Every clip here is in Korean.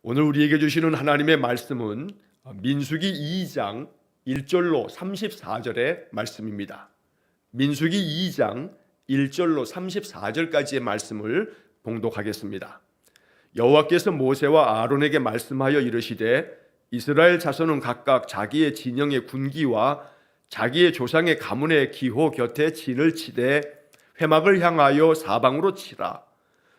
오늘 우리에게 주시는 하나님의 말씀은 민수기 2장 1절로 34절의 말씀입니다. 민수기 2장 1절로 34절까지의 말씀을 봉독하겠습니다. 여호와께서 모세와 아론에게 말씀하여 이르시되 이스라엘 자손은 각각 자기의 진영의 군기와 자기의 조상의 가문의 기호 곁에 진을 치되 회막을 향하여 사방으로 치라.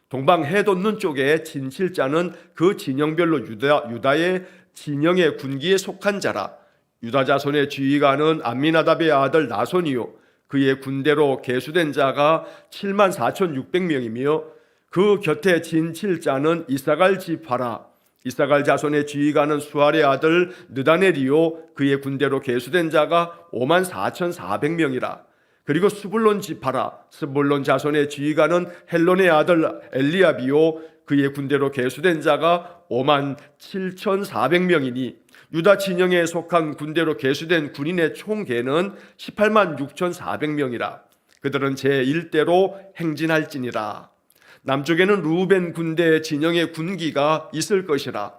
동방 해 돋는 쪽에 진칠자는 그 진영별로 유다의 진영의 군기에 속한 자라. 유다 자손의 지휘관은 암미나답의 아들 나손이요 그의 군대로 계수된 자가 74,600명이며 그 곁에 진칠자는 이사갈 지파라. 이사갈 자손의 지휘관은 수알의 아들 느다넬이요 그의 군대로 계수된 자가 54,400명이라. 그리고 스불론 지파라. 스불론 자손의 지휘관은 헬론의 아들 엘리압이요 그의 군대로 계수된 자가 57,400명이니 유다 진영에 속한 군대로 계수된 군인의 총계는 186,400명이라. 그들은 제1대로 행진할지니라. 남쪽에는 루벤 군대 진영의 군기가 있을 것이라.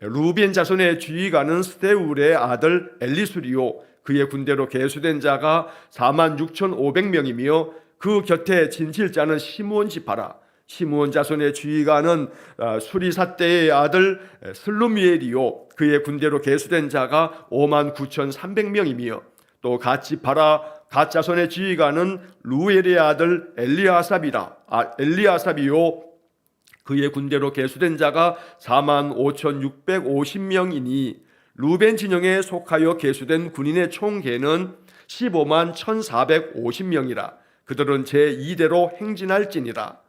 루벤 자손의 지휘관은 스데울의 아들 엘리수리요 그의 군대로 계수된 자가 46,500명이며 그 곁에 진칠자는 시므온 지파라. 시므온 자손의 지휘관은 수리삿대의 아들 슬루미엘이요 그의 군대로 계수된 자가 59,300명이며 또 갓 지파라. 갓 자손의 지휘관은 루엘의 아들 엘리아삽이요 그의 군대로 계수된 자가 45,650명이니 루벤 진영에 속하여 계수된 군인의 총계는 151,450명이라. 그들은 제2대로 행진할지니라.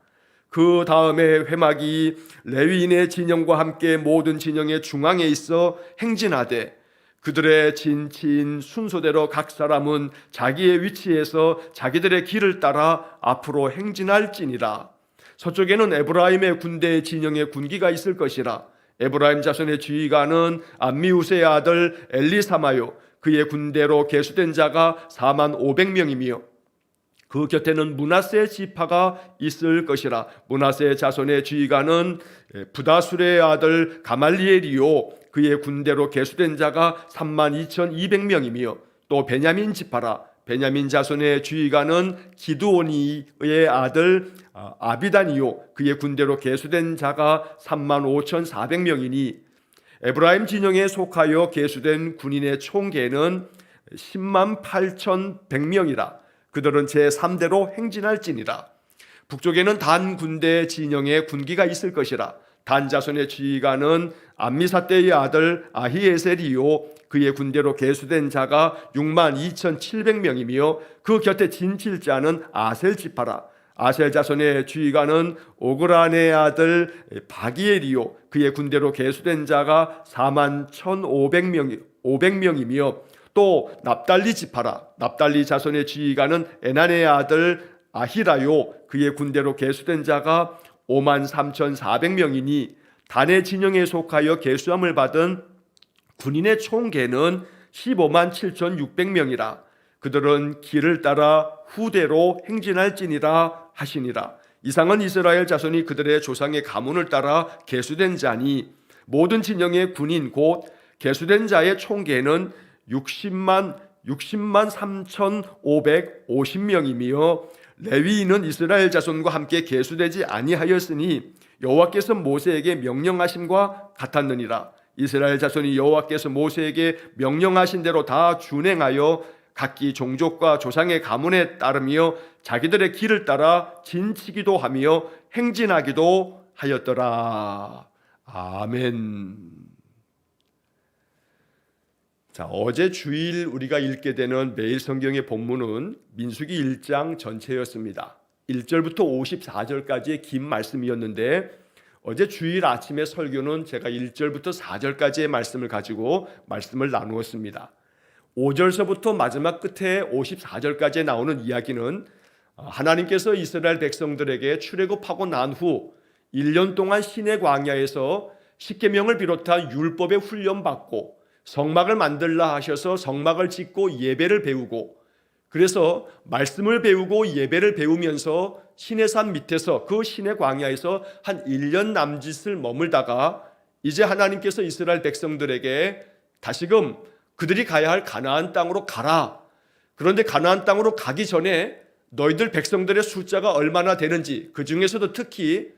그 다음에 회막이 레위인의 진영과 함께 모든 진영의 중앙에 있어 행진하되 그들의 진친 순서대로 각 사람은 자기의 위치에서 자기들의 길을 따라 앞으로 행진할지니라. 서쪽에는 에브라임의 군대의 진영의 군기가 있을 것이라. 에브라임 자손의 지휘관은 암미우스의 아들 엘리사마요 그의 군대로 계수된 자가 45,000명이며 그 곁에는 므낫세 지파가 있을 것이라. 므낫세 자손의 지휘관은 부다술의 아들 가말리엘이요 그의 군대로 계수된 자가 32,200명이며 또 베냐민 지파라. 베냐민 자손의 지휘관은 기드오니의 아들 아비단이요 그의 군대로 계수된 자가 35,400명이니 에브라임 진영에 속하여 계수된 군인의 총계는 108,100명이라. 그들은 제3대로 행진할지니라. 북쪽에는 단 군대 진영에 군기가 있을 것이라. 단 자손의 지휘관은 암미사대의 아들 아히에셀이요 그의 군대로 계수된 자가 62,700명이며 그 곁에 진칠자는 아셀 지파라. 아셀 자손의 지휘관은 오그란의 아들 바기엘이요 그의 군대로 계수된 자가 41,500명이며 또 납달리 지파라. 납달리 자손의 지휘관은 에난의 아들 아히라요 그의 군대로 계수된 자가 53,400명이니 단의 진영에 속하여 계수함을 받은 군인의 총계는 157,600명이라. 그들은 길을 따라 후대로 행진할지니라 하시니라. 이상은 이스라엘 자손이 그들의 조상의 가문을 따라 계수된 자니 모든 진영의 군인 곧 계수된 자의 총계는 60만 3,550명이며 레위인은 이스라엘 자손과 함께 계수되지 아니하였으니 여호와께서 모세에게 명령하심과 같았느니라. 이스라엘 자손이 여호와께서 모세에게 명령하신 대로 다 준행하여 각기 종족과 조상의 가문에 따르며 자기들의 길을 따라 진치기도 하며 행진하기도 하였더라. 아멘. 자, 어제 주일 우리가 읽게 되는 매일 성경의 본문은 민수기 1장 전체였습니다. 1절부터 54절까지의 긴 말씀이었는데 어제 주일 아침에 설교는 제가 1절부터 4절까지의 말씀을 가지고 말씀을 나누었습니다. 5절서부터 마지막 끝에 54절까지 나오는 이야기는 하나님께서 이스라엘 백성들에게 출애굽하고 난 후 1년 동안 시내 광야에서 십계명을 비롯한 율법에 훈련받고 성막을 만들라 하셔서 성막을 짓고 예배를 배우고 그래서 말씀을 배우고 예배를 배우면서 시내산 밑에서 그 시내 광야에서 한 1년 남짓을 머물다가 이제 하나님께서 이스라엘 백성들에게 다시금 그들이 가야 할 가나안 땅으로 가라. 그런데 가나안 땅으로 가기 전에 너희들 백성들의 숫자가 얼마나 되는지, 그 중에서도 특히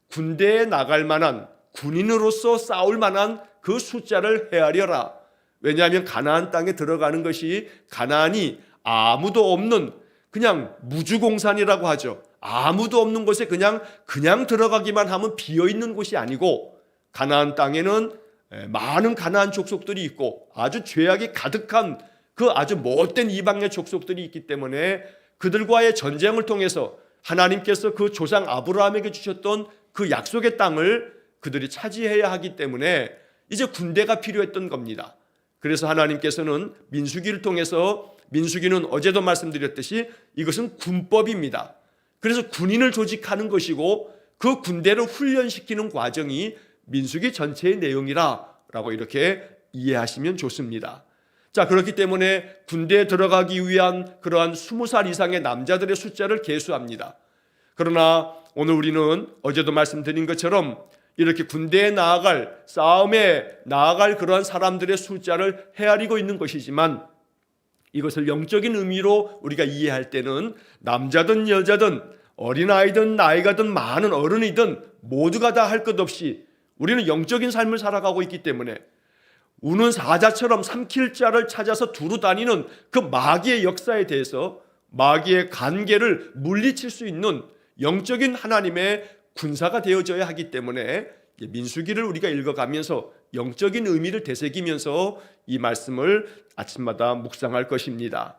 군대에 나갈 만한, 군인으로서 싸울 만한 그 숫자를 헤아려라. 왜냐하면 가나안 땅에 들어가는 것이, 가나안이 아무도 없는 그냥 무주공산이라고 하죠. 아무도 없는 곳에 그냥 들어가기만 하면 비어있는 곳이 아니고, 가나안 땅에는 많은 가나안 족속들이 있고 아주 죄악이 가득한 그 아주 못된 이방의 족속들이 있기 때문에 그들과의 전쟁을 통해서 하나님께서 그 조상 아브라함에게 주셨던 그 약속의 땅을 그들이 차지해야 하기 때문에 이제 군대가 필요했던 겁니다. 그래서 하나님께서는 민수기를 통해서, 민수기는 어제도 말씀드렸듯이 이것은 군법입니다. 그래서 군인을 조직하는 것이고 그 군대를 훈련시키는 과정이 민수기 전체의 내용이라고 이렇게 이해하시면 좋습니다. 자, 그렇기 때문에 군대에 들어가기 위한 그러한 20살 이상의 남자들의 숫자를 계수합니다. 그러나 오늘 우리는 어제도 말씀드린 것처럼 이렇게 군대에 나아갈, 싸움에 나아갈 그러한 사람들의 숫자를 헤아리고 있는 것이지만, 이것을 영적인 의미로 우리가 이해할 때는 남자든 여자든 어린아이든 나이가 든 많은 어른이든 모두가 다 할 것 없이 우리는 영적인 삶을 살아가고 있기 때문에 우는 사자처럼 삼킬 자를 찾아서 두루 다니는 그 마귀의 역사에 대해서, 마귀의 관계를 물리칠 수 있는 영적인 하나님의 군사가 되어져야 하기 때문에 민수기를 우리가 읽어가면서 영적인 의미를 되새기면서 이 말씀을 아침마다 묵상할 것입니다.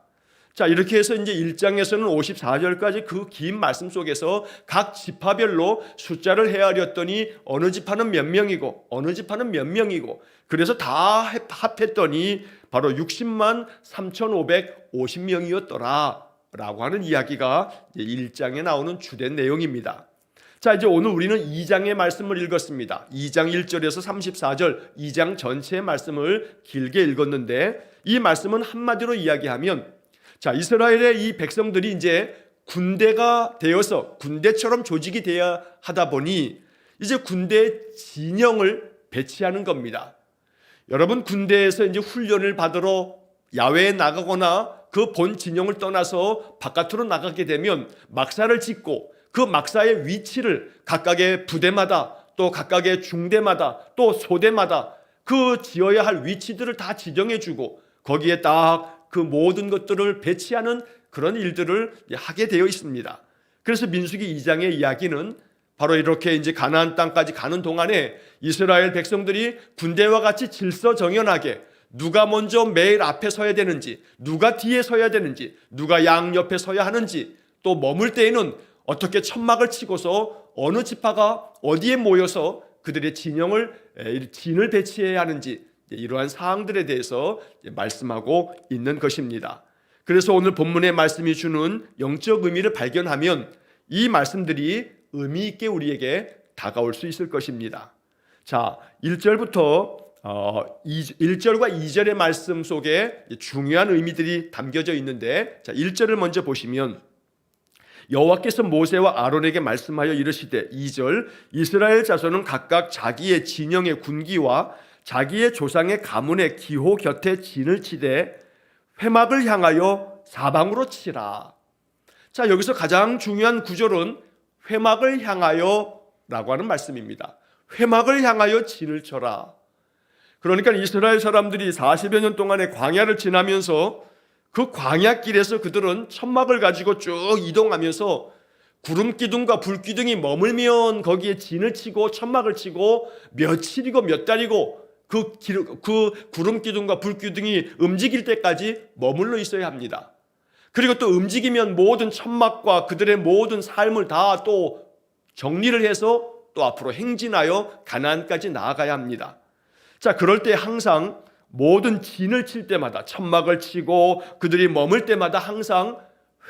자, 이렇게 해서 이제 1장에서는 54절까지 그 긴 말씀 속에서 각 지파별로 숫자를 헤아렸더니 어느 지파는 몇 명이고 어느 지파는 몇 명이고, 그래서 다 합했더니 바로 60만 3,550명이었더라 라고 하는 이야기가 1장에 나오는 주된 내용입니다. 자, 이제 오늘 우리는 2장의 말씀을 읽었습니다. 2장 1절에서 34절, 2장 전체의 말씀을 길게 읽었는데, 이 말씀은 한마디로 이야기하면, 자, 이스라엘의 이 백성들이 이제 군대가 되어서 군대처럼 조직이 되어야 하다 보니 이제 군대 진영을 배치하는 겁니다. 여러분, 군대에서 이제 훈련을 받으러 야외에 나가거나 그 본 진영을 떠나서 바깥으로 나가게 되면 막사를 짓고 그 막사의 위치를 각각의 부대마다, 또 각각의 중대마다, 또 소대마다 그 지어야 할 위치들을 다 지정해 주고 거기에 딱 그 모든 것들을 배치하는 그런 일들을 하게 되어 있습니다. 그래서 민수기 2장의 이야기는 바로 이렇게 이제 가나안 땅까지 가는 동안에 이스라엘 백성들이 군대와 같이 질서정연하게 누가 먼저 매일 앞에 서야 되는지, 누가 뒤에 서야 되는지, 누가 양옆에 서야 하는지, 또 머물 때에는 어떻게 천막을 치고서 어느 지파가 어디에 모여서 그들의 진을 배치해야 하는지, 이러한 사항들에 대해서 말씀하고 있는 것입니다. 그래서 오늘 본문의 말씀이 주는 영적 의미를 발견하면 이 말씀들이 의미 있게 우리에게 다가올 수 있을 것입니다. 자, 1절과 2절의 말씀 속에 중요한 의미들이 담겨져 있는데, 자, 1절을 먼저 보시면 여호와께서 모세와 아론에게 말씀하여 이르시되, 2절, 이스라엘 자손은 각각 자기의 진영의 군기와 자기의 조상의 가문의 기호 곁에 진을 치되 회막을 향하여 사방으로 치라. 자, 여기서 가장 중요한 구절은 회막을 향하여 라고 하는 말씀입니다. 회막을 향하여 진을 쳐라. 그러니까 이스라엘 사람들이 40여 년 동안의 광야를 지나면서 그 광야길에서 그들은 천막을 가지고 쭉 이동하면서 구름 기둥과 불 기둥이 머물면 거기에 진을 치고 천막을 치고 며칠이고 몇 달이고 그 구름 기둥과 불 기둥이 움직일 때까지 머물러 있어야 합니다. 그리고 또 움직이면 모든 천막과 그들의 모든 삶을 다 또 정리를 해서 또 앞으로 행진하여 가나안까지 나아가야 합니다. 자, 그럴 때 항상 모든 진을 칠 때마다, 천막을 치고 그들이 머물 때마다 항상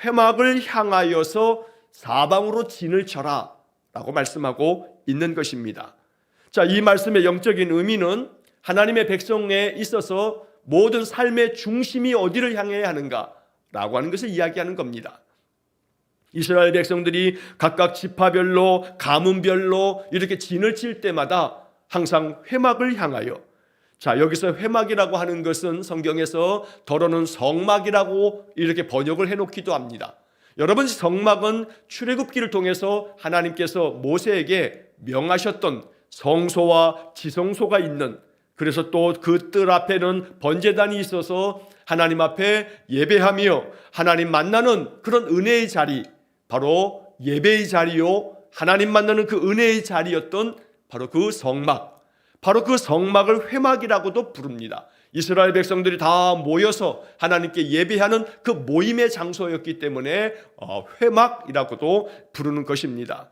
회막을 향하여서 사방으로 진을 쳐라 라고 말씀하고 있는 것입니다. 자, 이 말씀의 영적인 의미는 하나님의 백성에 있어서 모든 삶의 중심이 어디를 향해야 하는가 라고 하는 것을 이야기하는 겁니다. 이스라엘 백성들이 각각 지파별로, 가문별로 이렇게 진을 칠 때마다 항상 회막을 향하여. 자, 여기서 회막이라고 하는 것은 성경에서 더러는 성막이라고 이렇게 번역을 해놓기도 합니다. 여러분, 성막은 출애굽기를 통해서 하나님께서 모세에게 명하셨던 성소와 지성소가 있는, 그래서 또 그 뜰 앞에는 번제단이 있어서 하나님 앞에 예배하며 하나님 만나는 그런 은혜의 자리, 바로 예배의 자리요, 하나님 만나는 그 은혜의 자리였던 바로 그 성막, 바로 그 성막을 회막이라고도 부릅니다. 이스라엘 백성들이 다 모여서 하나님께 예배하는 그 모임의 장소였기 때문에 회막이라고도 부르는 것입니다.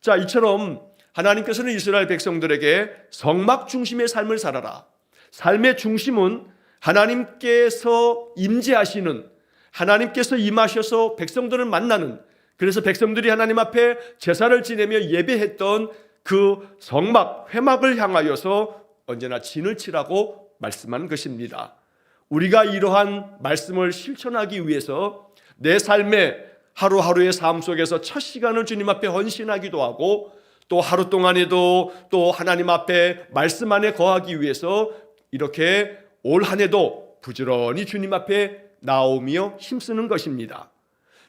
자, 이처럼 하나님께서는 이스라엘 백성들에게 성막 중심의 삶을 살아라. 삶의 중심은 하나님께서 임재하시는, 하나님께서 임하셔서 백성들을 만나는, 그래서 백성들이 하나님 앞에 제사를 지내며 예배했던 그 성막, 회막을 향하여서 언제나 진을 치라고 말씀한 것입니다. 우리가 이러한 말씀을 실천하기 위해서 내 삶의 하루하루의 삶 속에서 첫 시간을 주님 앞에 헌신하기도 하고, 또 하루 동안에도 또 하나님 앞에 말씀 안에 거하기 위해서 이렇게 올 한 해도 부지런히 주님 앞에 나오며 힘쓰는 것입니다.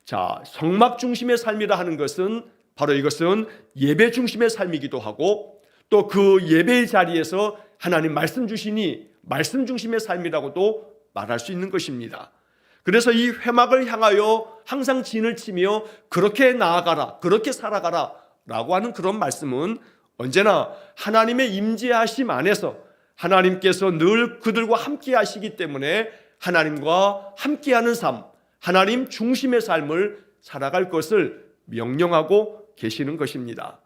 자, 성막 중심의 삶이라 하는 것은 바로 이것은 예배 중심의 삶이기도 하고, 또 그 예배의 자리에서 하나님 말씀 주시니 말씀 중심의 삶이라고도 말할 수 있는 것입니다. 그래서 이 회막을 향하여 항상 진을 치며 그렇게 나아가라, 그렇게 살아가라 라고 하는 그런 말씀은 언제나 하나님의 임재하심 안에서 하나님께서 늘 그들과 함께 하시기 때문에 하나님과 함께하는 삶, 하나님 중심의 삶을 살아갈 것을 명령하고 계시는 것입니다.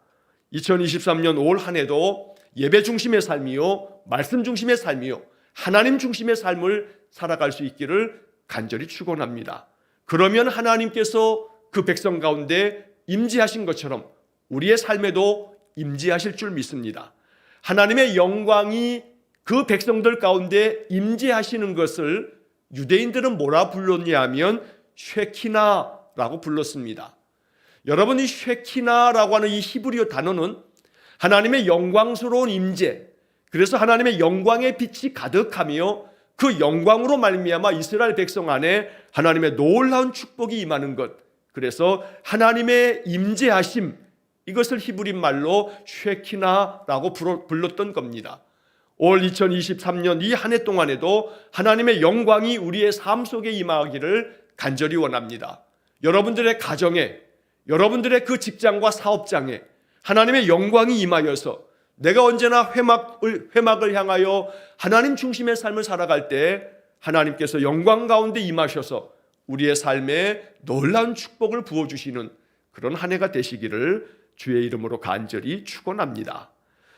2023년 올 한 해도 예배 중심의 삶이요, 말씀 중심의 삶이요, 하나님 중심의 삶을 살아갈 수 있기를 간절히 축원합니다. 그러면 하나님께서 그 백성 가운데 임재하신 것처럼 우리의 삶에도 임재하실 줄 믿습니다. 하나님의 영광이 그 백성들 가운데 임재하시는 것을 유대인들은 뭐라 불렀냐 하면 쉐키나라고 불렀습니다. 여러분, 이 쉐키나라고 하는 이 히브리어 단어는 하나님의 영광스러운 임재, 그래서 하나님의 영광의 빛이 가득하며 그 영광으로 말미암아 이스라엘 백성 안에 하나님의 놀라운 축복이 임하는 것, 그래서 하나님의 임재하심, 이것을 히브리 말로 쉐키나라고 불렀던 겁니다. 올 2023년 이 한 해 동안에도 하나님의 영광이 우리의 삶 속에 임하기를 간절히 원합니다. 여러분들의 가정에, 여러분들의 그 직장과 사업장에 하나님의 영광이 임하여서 내가 언제나 회막을 향하여 하나님 중심의 삶을 살아갈 때 하나님께서 영광 가운데 임하셔서 우리의 삶에 놀라운 축복을 부어주시는 그런 한 해가 되시기를 주의 이름으로 간절히 축원합니다.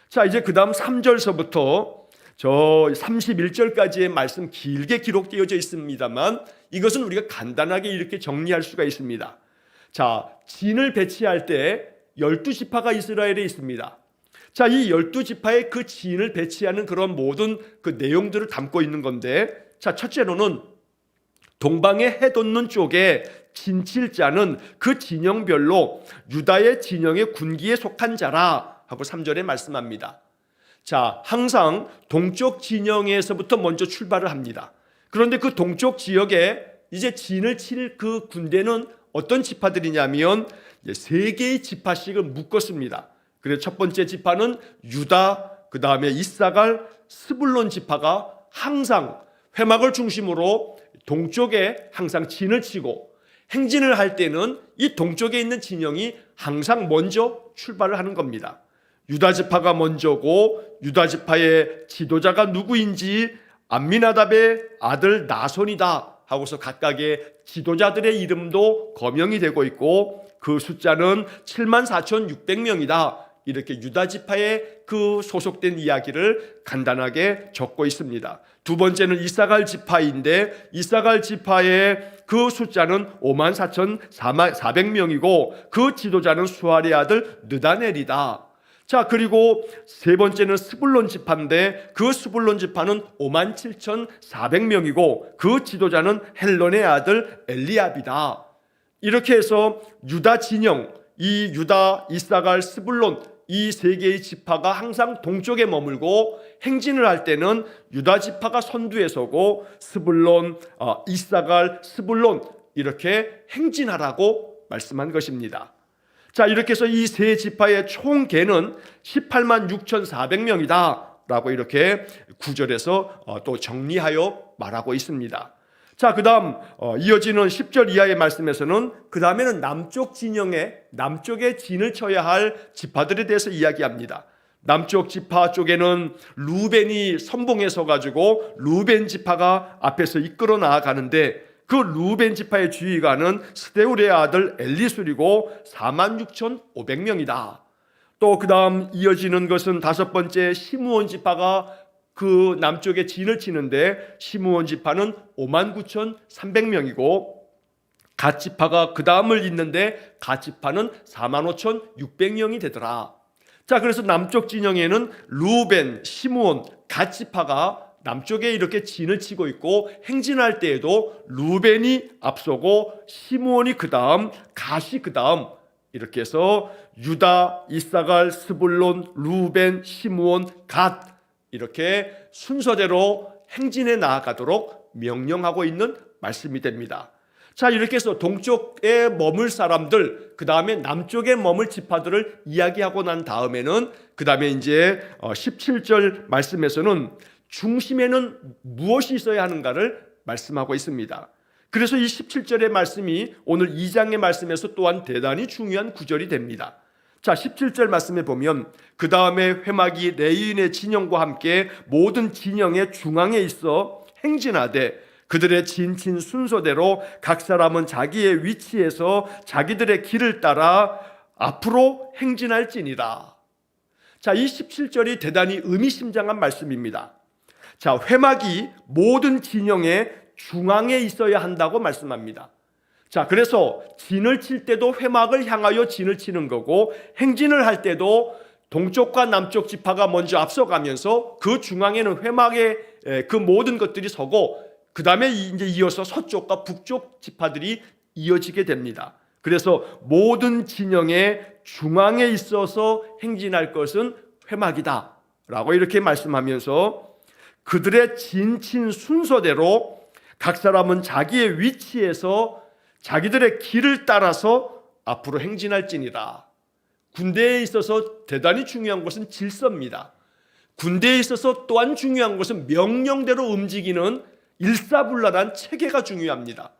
자, 이제 그 다음 3절서부터 저 31절까지의 말씀 길게 기록되어져 있습니다만 이것은 우리가 간단하게 이렇게 정리할 수가 있습니다. 자, 진을 배치할 때 12지파가 이스라엘에 있습니다. 자, 이 12지파의 그 진을 배치하는 그런 모든 그 내용들을 담고 있는 건데, 자, 첫째로는 동방의 해 돋는 쪽에 진칠자는 그 진영별로 유다의 진영의 군기에 속한 자라 하고 3절에 말씀합니다. 자, 항상 동쪽 진영에서부터 먼저 출발을 합니다. 그런데 그 동쪽 지역에 이제 진을 칠 그 군대는 어떤 지파들이냐면 3개의 지파씩을 묶었습니다. 그래서 첫 번째 지파는 유다, 그 다음에 이사갈, 스불론 지파가 항상 회막을 중심으로 동쪽에 항상 진을 치고 행진을 할 때는 이 동쪽에 있는 진영이 항상 먼저 출발을 하는 겁니다. 유다 지파가 먼저고 유다 지파의 지도자가 누구인지 암미나답의 아들 나손이다 하고서 각각의 지도자들의 이름도 거명이 되고 있고 그 숫자는 74,600명이다. 이렇게 유다 지파에 그 소속된 이야기를 간단하게 적고 있습니다. 두 번째는 이사갈 지파인데 이사갈 지파의 그 숫자는 54,400명이고 그 지도자는 수아리의 아들 느다넬이다. 자, 그리고 세 번째는 스불론 지파인데 그 스불론 지파는 57,400명이고 그 지도자는 헬론의 아들 엘리압이다. 이렇게 해서 유다 진영, 이 유다, 이사갈, 스불론 이 세 개의 지파가 항상 동쪽에 머물고 행진을 할 때는 유다 지파가 선두에 서고 스불론, 이사갈, 스불론 이렇게 행진하라고 말씀한 것입니다. 자, 이렇게 해서 이 세 지파의 총 개는 18만 6,400명이다 라고 이렇게 9절에서 또 정리하여 말하고 있습니다. 자, 그 다음 이어지는 10절 이하의 말씀에서는 그 다음에는 남쪽에 진을 쳐야 할 지파들에 대해서 이야기합니다. 남쪽 지파 쪽에는 루벤이 선봉에 서가지고 루벤 지파가 앞에서 이끌어 나아가는데 그 루벤 지파의 지휘관은 스데울의 아들 엘리술이고 46,500명이다. 또 그 다음 이어지는 것은 다섯 번째 시므온 지파가 그 남쪽에 진을 치는데 시므온 지파는 59,300명이고 갓 지파가 그 다음을 잇는데 갓 지파는 45,600명이 되더라. 자, 그래서 남쪽 진영에는 루벤, 시므온, 갓 지파가 남쪽에 이렇게 진을 치고 있고 행진할 때에도 루벤이 앞서고 시므온이 그 다음, 갓이 그 다음 이렇게 해서 유다, 이사갈, 스불론, 루벤, 시므온, 갓 이렇게 순서대로 행진해 나아가도록 명령하고 있는 말씀이 됩니다. 자, 이렇게 해서 동쪽에 머물 사람들, 그 다음에 남쪽에 머물 지파들을 이야기하고 난 다음에는 그 다음에 이제 17절 말씀에서는 중심에는 무엇이 있어야 하는가를 말씀하고 있습니다. 그래서 이 17절의 말씀이 오늘 2장의 말씀에서 또한 대단히 중요한 구절이 됩니다. 자, 17절 말씀에 보면 그 다음에 회막이 레위인의 진영과 함께 모든 진영의 중앙에 있어 행진하되 그들의 진친 순서대로 각 사람은 자기의 위치에서 자기들의 길을 따라 앞으로 행진할지니라. 자, 이 17절이 대단히 의미심장한 말씀입니다. 자, 회막이 모든 진영의 중앙에 있어야 한다고 말씀합니다. 자, 그래서 진을 칠 때도 회막을 향하여 진을 치는 거고 행진을 할 때도 동쪽과 남쪽 지파가 먼저 앞서가면서 그 중앙에는 회막의 그 모든 것들이 서고 그 다음에 이제 이어서 서쪽과 북쪽 지파들이 이어지게 됩니다. 그래서 모든 진영의 중앙에 있어서 행진할 것은 회막이다 라고 이렇게 말씀하면서 그들의 진친 순서대로 각 사람은 자기의 위치에서 자기들의 길을 따라서 앞으로 행진할지니라. 군대에 있어서 대단히 중요한 것은 질서입니다. 군대에 있어서 또한 중요한 것은 명령대로 움직이는 일사불란한 체계가 중요합니다.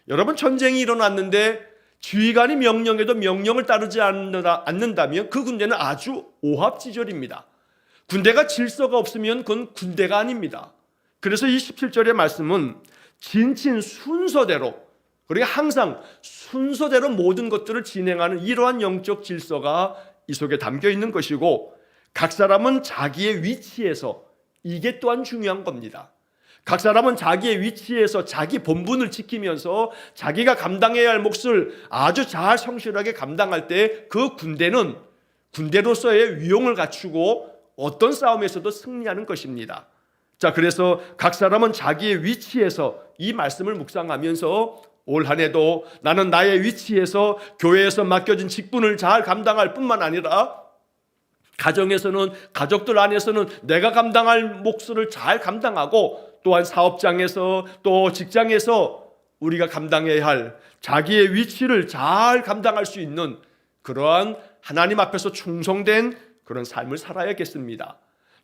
여러분, 전쟁이 일어났는데 지휘관이 명령해도 명령을 따르지 않는다면 그 군대는 아주 오합지졸입니다. 군대가 질서가 없으면 그건 군대가 아닙니다. 그래서 이 17절의 말씀은 진친 순서대로, 그리고 항상 순서대로 모든 것들을 진행하는 이러한 영적 질서가 이 속에 담겨 있는 것이고 각 사람은 자기의 위치에서, 이게 또한 중요한 겁니다. 각 사람은 자기의 위치에서 자기 본분을 지키면서 자기가 감당해야 할 몫을 아주 잘 성실하게 감당할 때 그 군대는 군대로서의 위용을 갖추고 어떤 싸움에서도 승리하는 것입니다. 자, 그래서 각 사람은 자기의 위치에서 이 말씀을 묵상하면서 올 한 해도 나는 나의 위치에서 교회에서 맡겨진 직분을 잘 감당할 뿐만 아니라 가정에서는, 가족들 안에서는 내가 감당할 몫을 잘 감당하고 또한 사업장에서 또 직장에서 우리가 감당해야 할 자기의 위치를 잘 감당할 수 있는 그러한 하나님 앞에서 충성된 그런 삶을 살아야겠습니다.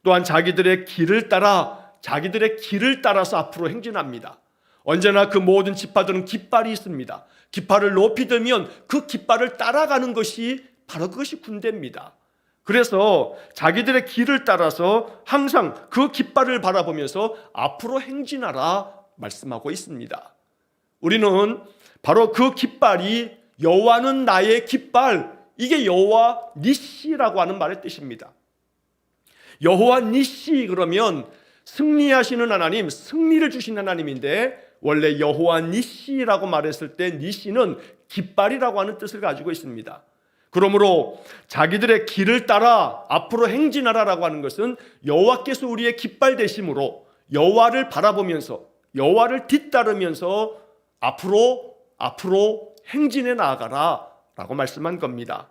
또한 자기들의 길을 따라서 앞으로 행진합니다. 언제나 그 모든 지파들은 깃발이 있습니다. 깃발을 높이 들면 그 깃발을 따라가는 것이 바로 그것이 군대입니다. 그래서 자기들의 길을 따라서 항상 그 깃발을 바라보면서 앞으로 행진하라 말씀하고 있습니다. 우리는 바로 그 깃발이 여호와는 나의 깃발, 이게 여호와 니시라고 하는 말의 뜻입니다. 여호와 니시 그러면 승리하시는 하나님, 승리를 주신 하나님인데 원래 여호와 니시라고 말했을 때 니시는 깃발이라고 하는 뜻을 가지고 있습니다. 그러므로 자기들의 길을 따라 앞으로 행진하라라고 하는 것은 여호와께서 우리의 깃발 되심으로 여호와를 바라보면서 여호와를 뒤따르면서 앞으로 행진해 나아가라 라고 말씀한 겁니다.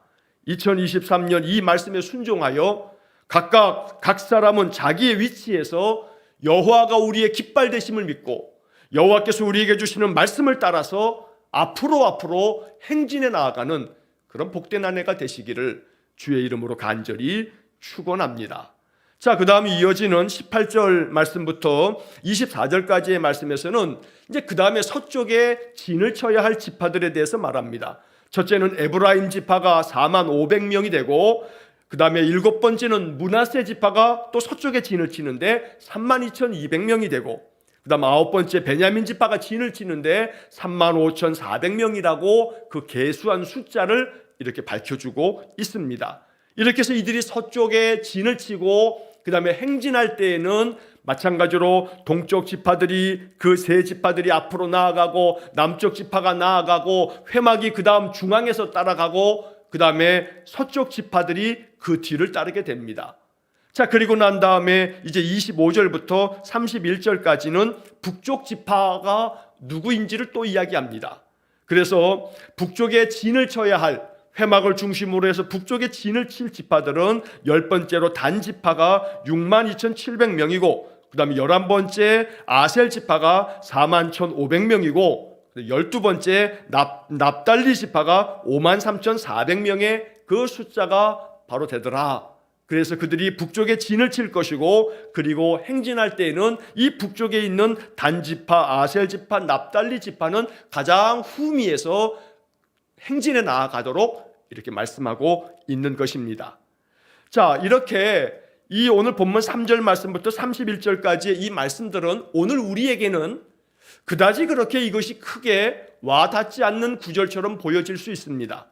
2023년 이 말씀에 순종하여 각각 각 사람은 자기의 위치에서 여호와가 우리의 깃발 되심을 믿고 여호와께서 우리에게 주시는 말씀을 따라서 앞으로 행진해 나아가는 그런 복된 한 해가 되시기를 주의 이름으로 간절히 축원합니다. 자, 그 다음에 이어지는 18절 말씀부터 24절까지의 말씀에서는 이제 그 다음에 서쪽에 진을 쳐야 할 지파들에 대해서 말합니다. 첫째는 에브라임 지파가 45,000명이 되고, 그 다음에 일곱 번째는 므낫세 지파가 또 서쪽에 진을 치는데 32,200명이 되고, 그 다음 아홉 번째 베냐민 지파가 진을 치는데 35,400명이라고 그 계수한 숫자를 이렇게 밝혀주고 있습니다. 이렇게 해서 이들이 서쪽에 진을 치고 그 다음에 행진할 때에는 마찬가지로 동쪽 지파들이 그 세 지파들이 앞으로 나아가고 남쪽 지파가 나아가고 회막이 그 다음 중앙에서 따라가고 그 다음에 서쪽 지파들이 그 뒤를 따르게 됩니다. 자, 그리고 난 다음에 이제 25절부터 31절까지는 북쪽 지파가 누구인지를 또 이야기합니다. 그래서 북쪽에 진을 쳐야 할 회막을 중심으로 해서 북쪽에 진을 칠 지파들은 10번째로 단 지파가 62,700명이고 그 다음에 11번째 아셀 지파가 41,500명이고 12번째 납달리 지파가 53,400명의 그 숫자가 바로 되더라. 그래서 그들이 북쪽에 진을 칠 것이고, 그리고 행진할 때에는 이 북쪽에 있는 단 지파, 아셀 지파, 납달리 지파는 가장 후미에서 행진에 나아가도록 이렇게 말씀하고 있는 것입니다. 자, 이렇게 이 오늘 본문 3절 말씀부터 31절까지의 이 말씀들은 오늘 우리에게는 그다지 그렇게 이것이 크게 와닿지 않는 구절처럼 보여질 수 있습니다.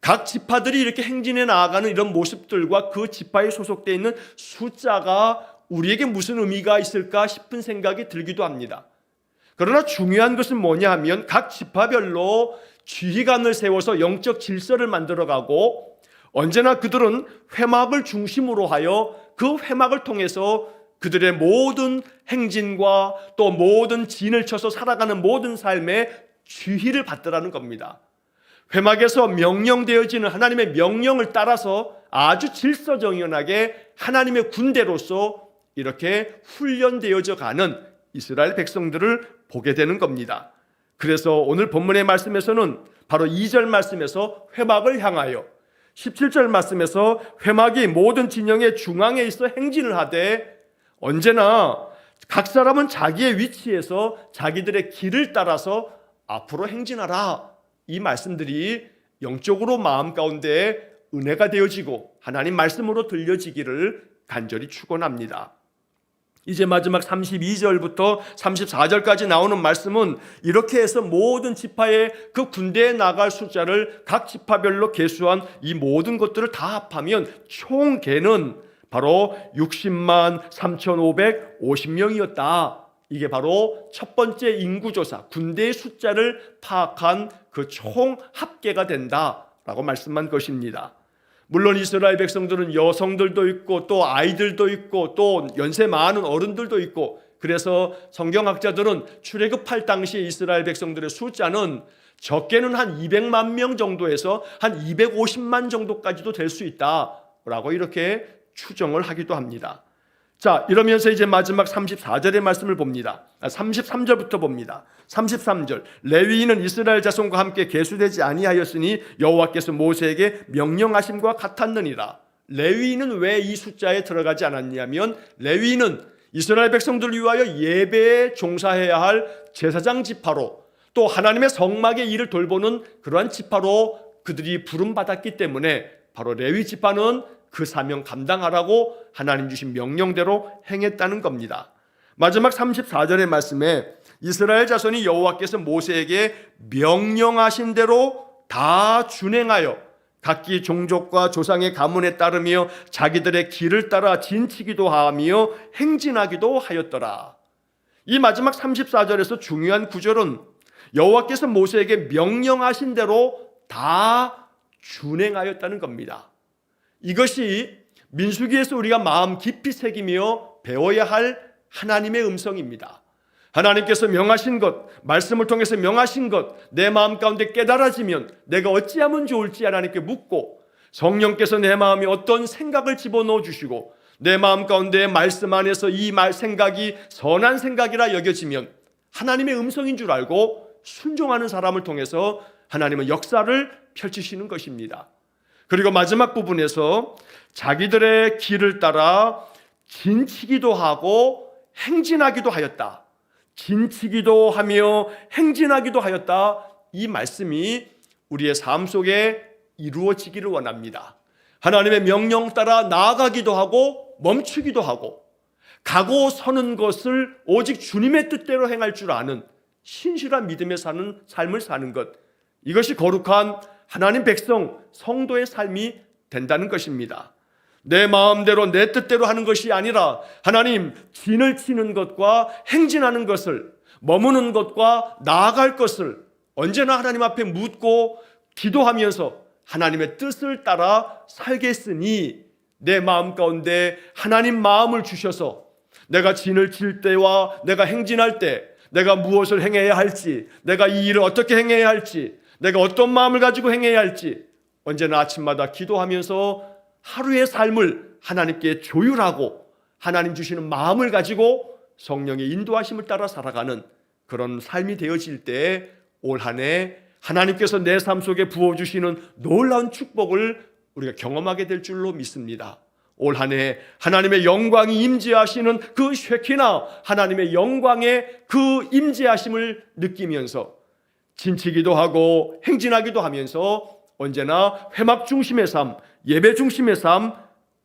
각 지파들이 이렇게 행진해 나아가는 이런 모습들과 그 지파에 소속되어 있는 숫자가 우리에게 무슨 의미가 있을까 싶은 생각이 들기도 합니다. 그러나 중요한 것은 뭐냐 하면 각 지파별로 지휘관을 세워서 영적 질서를 만들어가고 언제나 그들은 회막을 중심으로 하여 그 회막을 통해서 그들의 모든 행진과 또 모든 진을 쳐서 살아가는 모든 삶에 지휘를 받더라는 겁니다. 회막에서 명령되어지는 하나님의 명령을 따라서 아주 질서정연하게 하나님의 군대로서 이렇게 훈련되어져 가는 이스라엘 백성들을 보게 되는 겁니다. 그래서 오늘 본문의 말씀에서는 바로 2절 말씀에서 회막을 향하여 17절 말씀에서 회막이 모든 진영의 중앙에 있어 행진을 하되 언제나 각 사람은 자기의 위치에서 자기들의 길을 따라서 앞으로 행진하라. 이 말씀들이 영적으로 마음 가운데 은혜가 되어지고 하나님 말씀으로 들려지기를 간절히 축원합니다. 이제 마지막 32절부터 34절까지 나오는 말씀은 이렇게 해서 모든 지파의 그 군대에 나갈 숫자를 각 지파별로 계수한 이 모든 것들을 다 합하면 총 개는 바로 60만 3,550명이었다. 이게 바로 첫 번째 인구조사, 군대의 숫자를 파악한 그 총 합계가 된다라고 말씀한 것입니다. 물론 이스라엘 백성들은 여성들도 있고 또 아이들도 있고 또 연세 많은 어른들도 있고, 그래서 성경학자들은 출애굽할 당시 이스라엘 백성들의 숫자는 적게는 한 200만 명 정도에서 한 250만 정도까지도 될 수 있다라고 이렇게 추정을 하기도 합니다. 자, 이러면서 이제 마지막 34절의 말씀을 봅니다. 33절부터 봅니다. 33절, 레위인은 이스라엘 자손과 함께 계수되지 아니하였으니 여호와께서 모세에게 명령하심과 같았느니라. 레위인은 왜 이 숫자에 들어가지 않았냐면 레위인은 이스라엘 백성들을 위하여 예배에 종사해야 할 제사장 지파로 또 하나님의 성막의 일을 돌보는 그러한 지파로 그들이 부름받았기 때문에 바로 레위 지파는 그 사명 감당하라고 하나님 주신 명령대로 행했다는 겁니다. 마지막 34절의 말씀에 이스라엘 자손이 여호와께서 모세에게 명령하신 대로 다 준행하여 각기 종족과 조상의 가문에 따르며 자기들의 길을 따라 진치기도 하며 행진하기도 하였더라. 이 마지막 34절에서 중요한 구절은 여호와께서 모세에게 명령하신 대로 다 준행하였다는 겁니다. 이것이 민수기에서 우리가 마음 깊이 새기며 배워야 할 하나님의 음성입니다. 하나님께서 명하신 것, 말씀을 통해서 명하신 것, 내 마음 가운데 깨달아지면 내가 어찌하면 좋을지 하나님께 묻고 성령께서 내 마음에 어떤 생각을 집어넣어 주시고 내 마음 가운데 말씀 안에서 이 생각이 선한 생각이라 여겨지면 하나님의 음성인 줄 알고 순종하는 사람을 통해서 하나님은 역사를 펼치시는 것입니다. 그리고 마지막 부분에서 자기들의 길을 따라 진치기도 하고 행진하기도 하였다. 진치기도 하며 행진하기도 하였다. 이 말씀이 우리의 삶 속에 이루어지기를 원합니다. 하나님의 명령 따라 나아가기도 하고 멈추기도 하고 가고 서는 것을 오직 주님의 뜻대로 행할 줄 아는 신실한 믿음에 사는 삶을 사는 것, 이것이 거룩한 하나님 백성 성도의 삶이 된다는 것입니다. 내 마음대로 내 뜻대로 하는 것이 아니라 하나님 진을 치는 것과 행진하는 것을, 머무는 것과 나아갈 것을 언제나 하나님 앞에 묻고 기도하면서 하나님의 뜻을 따라 살겠으니 내 마음 가운데 하나님 마음을 주셔서 내가 진을 칠 때와 내가 행진할 때 내가 무엇을 행해야 할지, 내가 이 일을 어떻게 행해야 할지, 내가 어떤 마음을 가지고 행해야 할지 언제나 아침마다 기도하면서 하루의 삶을 하나님께 조율하고 하나님 주시는 마음을 가지고 성령의 인도하심을 따라 살아가는 그런 삶이 되어질 때 올 한 해 하나님께서 내 삶 속에 부어주시는 놀라운 축복을 우리가 경험하게 될 줄로 믿습니다. 올 한 해 하나님의 영광이 임재하시는 그 쉐키나 하나님의 영광의 그 임재하심을 느끼면서 진치기도 하고 행진하기도 하면서 언제나 회막 중심의 삶, 예배 중심의 삶,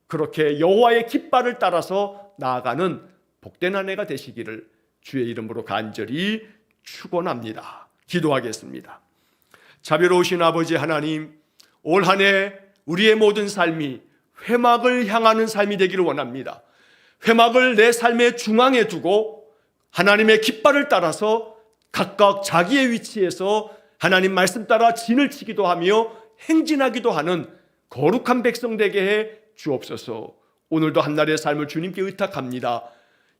그렇게 여호와의 깃발을 따라서 나아가는 복된 한 해가 되시기를 주의 이름으로 간절히 축원합니다. 기도하겠습니다. 자비로우신 아버지 하나님, 올 한 해 우리의 모든 삶이 회막을 향하는 삶이 되기를 원합니다. 회막을 내 삶의 중앙에 두고 하나님의 깃발을 따라서 각각 자기의 위치에서 하나님 말씀 따라 진을 치기도 하며 행진하기도 하는 거룩한 백성 되게 해 주옵소서. 오늘도 한날의 삶을 주님께 의탁합니다.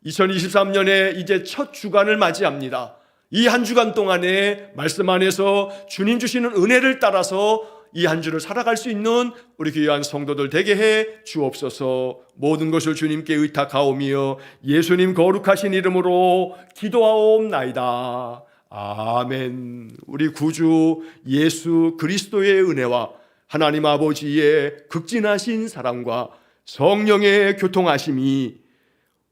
2023년에 이제 첫 주간을 맞이합니다. 이 한 주간 동안에 말씀 안에서 주님 주시는 은혜를 따라서 이 한 주를 살아갈 수 있는 우리 귀한 성도들 되게 해 주옵소서. 모든 것을 주님께 의탁하오며 예수님 거룩하신 이름으로 기도하옵나이다. 아멘. 우리 구주 예수 그리스도의 은혜와 하나님 아버지의 극진하신 사랑과 성령의 교통하심이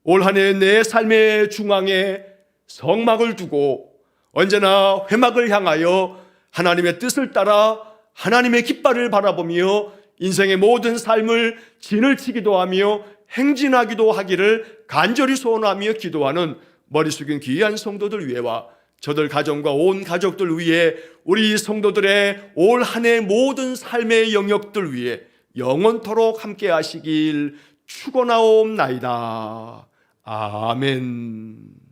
올 한 해 내 삶의 중앙에 성막을 두고 언제나 회막을 향하여 하나님의 뜻을 따라 하나님의 깃발을 바라보며 인생의 모든 삶을 진을 치기도 하며 행진하기도 하기를 간절히 소원하며 기도하는 머리 숙인 귀한 성도들 위해와 저들 가정과 온 가족들 위해 우리 성도들의 올 한 해 모든 삶의 영역들 위해 영원토록 함께 하시길 축원하옵나이다. 아멘.